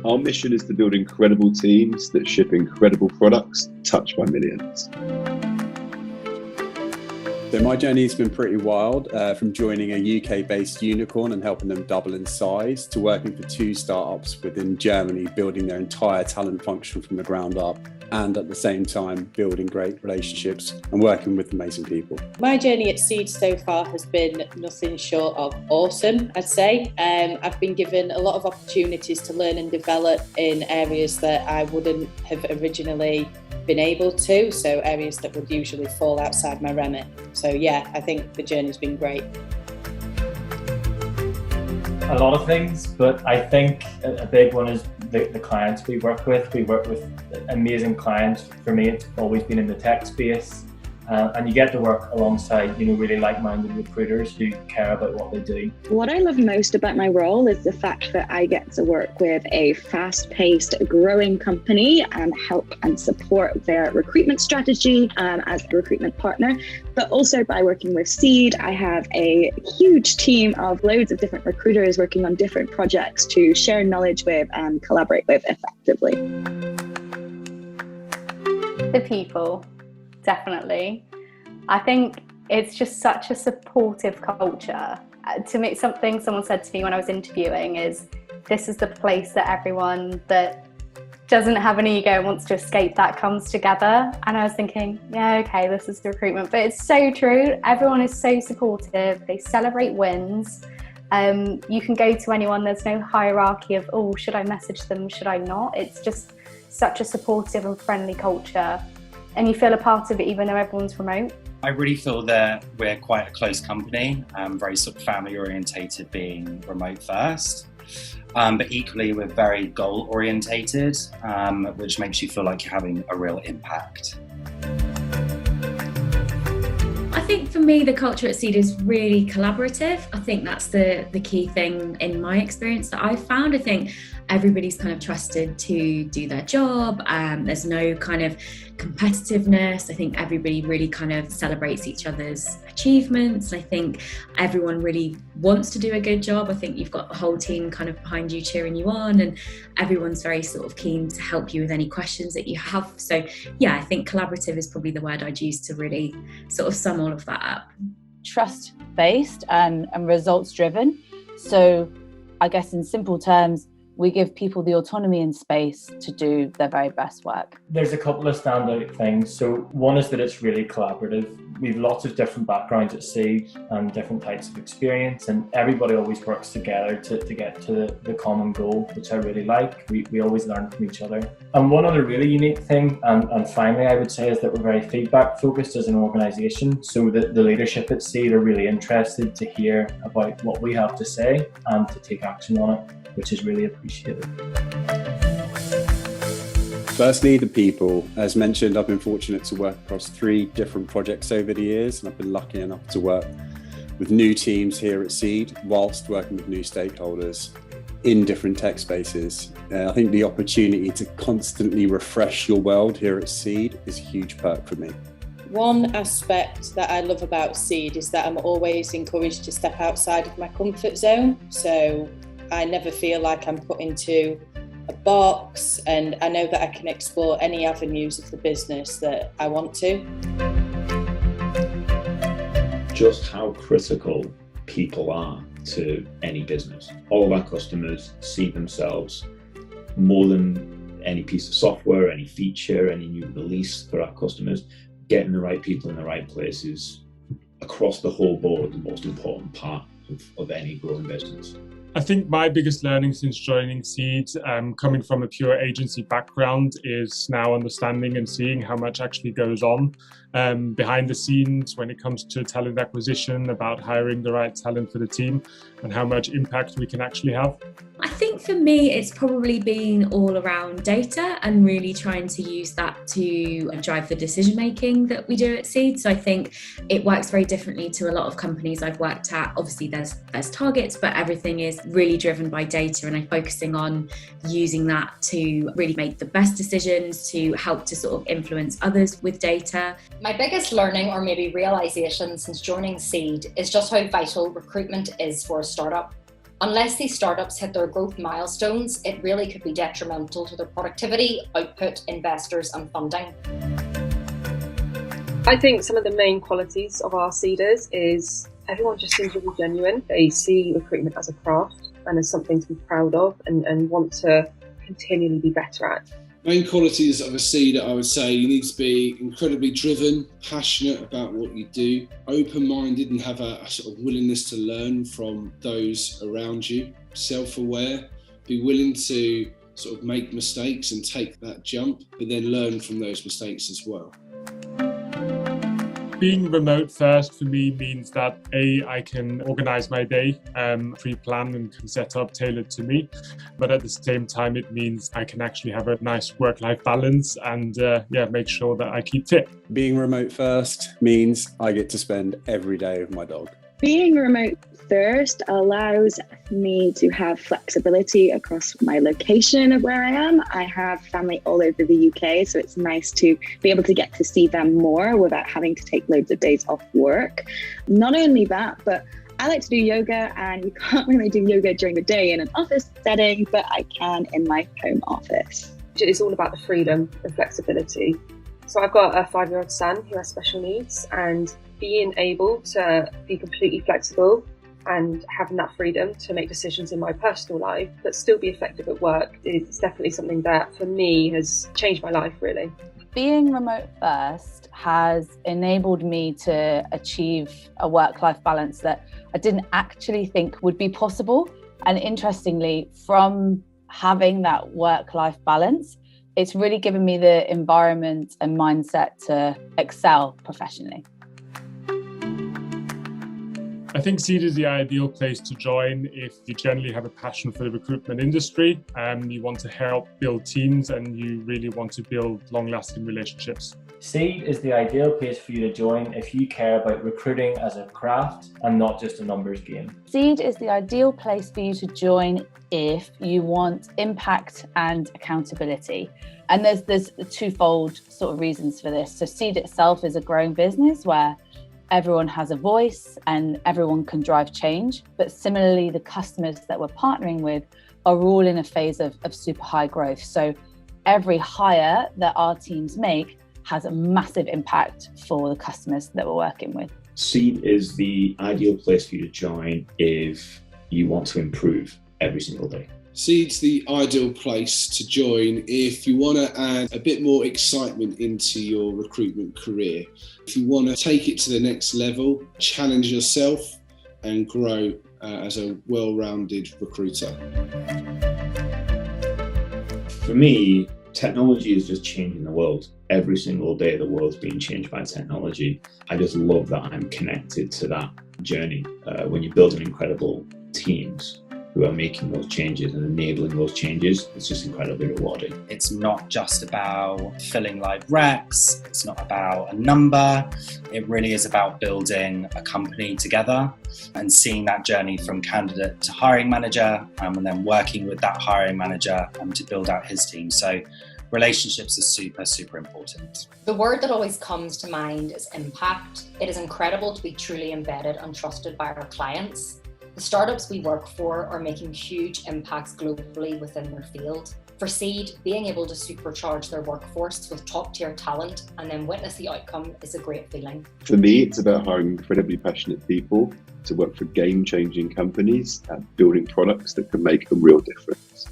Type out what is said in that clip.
Our mission is to build incredible teams that ship incredible products touched by millions. So my journey has been pretty wild, from joining a UK-based unicorn and helping them double in size to working for 2 startups within Germany, building their entire talent function from the ground up, and at the same time building great relationships and working with amazing people. My journey at Scede so far has been nothing short of awesome, I'd say. I've been given a lot of opportunities to learn and develop in areas that I wouldn't have originally been able to, so areas that would usually fall outside my remit. So yeah, I think the journey's been great. A lot of things, but I think a big one is the clients we work with. We work with amazing clients. For me, it's always been in the tech space. And you get to work alongside, really like-minded recruiters who care about what they do. What I love most about my role is the fact that I get to work with a fast-paced, growing company and help and support their recruitment strategy as a recruitment partner. But also by working with Scede, I have a huge team of loads of different recruiters working on different projects to share knowledge with and collaborate with effectively. The people. Definitely. I think it's just such a supportive culture. To make something someone said to me when I was interviewing is, this is the place that everyone that doesn't have an ego and wants to escape that comes together. And I was thinking, yeah, okay, this is the recruitment. But it's so true. Everyone is so supportive. They celebrate wins. You can go to anyone. There's no hierarchy of, oh, should I message them? Should I not? It's just such a supportive and friendly culture. And you feel a part of it even though everyone's remote. I really feel that we're quite a close company, very sort of family orientated, being remote first. But equally we're very goal orientated, which makes you feel like you're having a real impact. I think for me, the culture at Scede is really collaborative. I think that's the key thing in my experience that I've found. I think everybody's kind of trusted to do their job. There's no kind of competitiveness. I think everybody really kind of celebrates each other's achievements. I think everyone really wants to do a good job. I think you've got the whole team kind of behind you cheering you on, and everyone's very sort of keen to help you with any questions that you have. So yeah, I think collaborative is probably the word I'd use to really sort of sum all of that up. Trust-based and results-driven. So I guess in simple terms, we give people the autonomy and space to do their very best work. There's a couple of standout things. So one is that it's really collaborative. We've lots of different backgrounds at Scede and different types of experience, and everybody always works together to get to the common goal, which I really like. We always learn from each other. And one other really unique thing, and finally I would say, is that we're very feedback focused as an organisation, so that the leadership at Scede are really interested to hear about what we have to say and to take action on it, which is really appreciated. Firstly, the people. As mentioned, I've been fortunate to work across 3 different projects over the years, and I've been lucky enough to work with new teams here at Scede whilst working with new stakeholders in different tech spaces. I think the opportunity to constantly refresh your world here at Scede is a huge perk for me. One aspect that I love about Scede is that I'm always encouraged to step outside of my comfort zone. So I never feel like I'm put into a box, and I know that I can explore any avenues of the business that I want to. Just how critical people are to any business. All of our customers see themselves more than any piece of software, any feature, any new release for our customers. Getting the right people in the right places across the whole board, the most important part of any growing business. I think my biggest learning since joining Scede, coming from a pure agency background, is now understanding and seeing how much actually goes on behind the scenes when it comes to talent acquisition, about hiring the right talent for the team, and how much impact we can actually have? I think for me, it's probably been all around data and really trying to use that to drive the decision making that we do at Scede. So I think it works very differently to a lot of companies I've worked at. Obviously, there's targets, but everything is really driven by data, and I'm focusing on using that to really make the best decisions, to help to sort of influence others with data. My biggest learning, or maybe realisation since joining Scede, is just how vital recruitment is for a startup. Unless these startups hit their growth milestones, it really could be detrimental to their productivity, output, investors and funding. I think some of the main qualities of our Sceders is everyone just seems really genuine. They see recruitment as a craft and as something to be proud of and want to continually be better at. Main qualities of a Sceder, I would say you need to be incredibly driven, passionate about what you do, open-minded and have a sort of willingness to learn from those around you, self-aware, be willing to sort of make mistakes and take that jump, but then learn from those mistakes as well. Being remote first for me means that I can organize my day, pre-plan and can set up tailored to me. But at the same time, it means I can actually have a nice work-life balance and make sure that I keep fit. Being remote first means I get to spend every day with my dog. Being remote first allows me to have flexibility across my location of where I am. I have family all over the UK, so it's nice to be able to get to see them more without having to take loads of days off work. Not only that, but I like to do yoga, and you can't really do yoga during the day in an office setting, but I can in my home office. It's all about the freedom and flexibility. So I've got a 5-year-old son who has special needs, and being able to be completely flexible and having that freedom to make decisions in my personal life but still be effective at work is definitely something that for me has changed my life really. Being remote first has enabled me to achieve a work-life balance that I didn't actually think would be possible. And interestingly, from having that work-life balance, it's really given me the environment and mindset to excel professionally. I think Scede is the ideal place to join if you generally have a passion for the recruitment industry and you want to help build teams and you really want to build long-lasting relationships. Scede is the ideal place for you to join if you care about recruiting as a craft and not just a numbers game. Scede is the ideal place for you to join if you want impact and accountability. And there's twofold sort of reasons for this. So Scede itself is a growing business where everyone has a voice and everyone can drive change. But similarly, the customers that we're partnering with are all in a phase of super high growth. So every hire that our teams make has a massive impact for the customers that we're working with. Scede is the ideal place for you to join if you want to improve every single day. Scede's the ideal place to join if you want to add a bit more excitement into your recruitment career. If you want to take it to the next level, challenge yourself and grow as a well-rounded recruiter. For me, technology is just changing the world. Every single day the world's being changed by technology. I just love that I'm connected to that journey. When you're building incredible teams who are making those changes and enabling those changes, it's just incredibly rewarding. It's not just about filling live recs, it's not about a number, it really is about building a company together and seeing that journey from candidate to hiring manager and then working with that hiring manager to build out his team. So relationships are super important. The word that always comes to mind is impact. It is incredible to be truly embedded and trusted by our clients. The startups we work for are making huge impacts globally within their field. For Scede, being able to supercharge their workforce with top-tier talent and then witness the outcome is a great feeling. For me, it's about hiring incredibly passionate people to work for game-changing companies and building products that can make a real difference.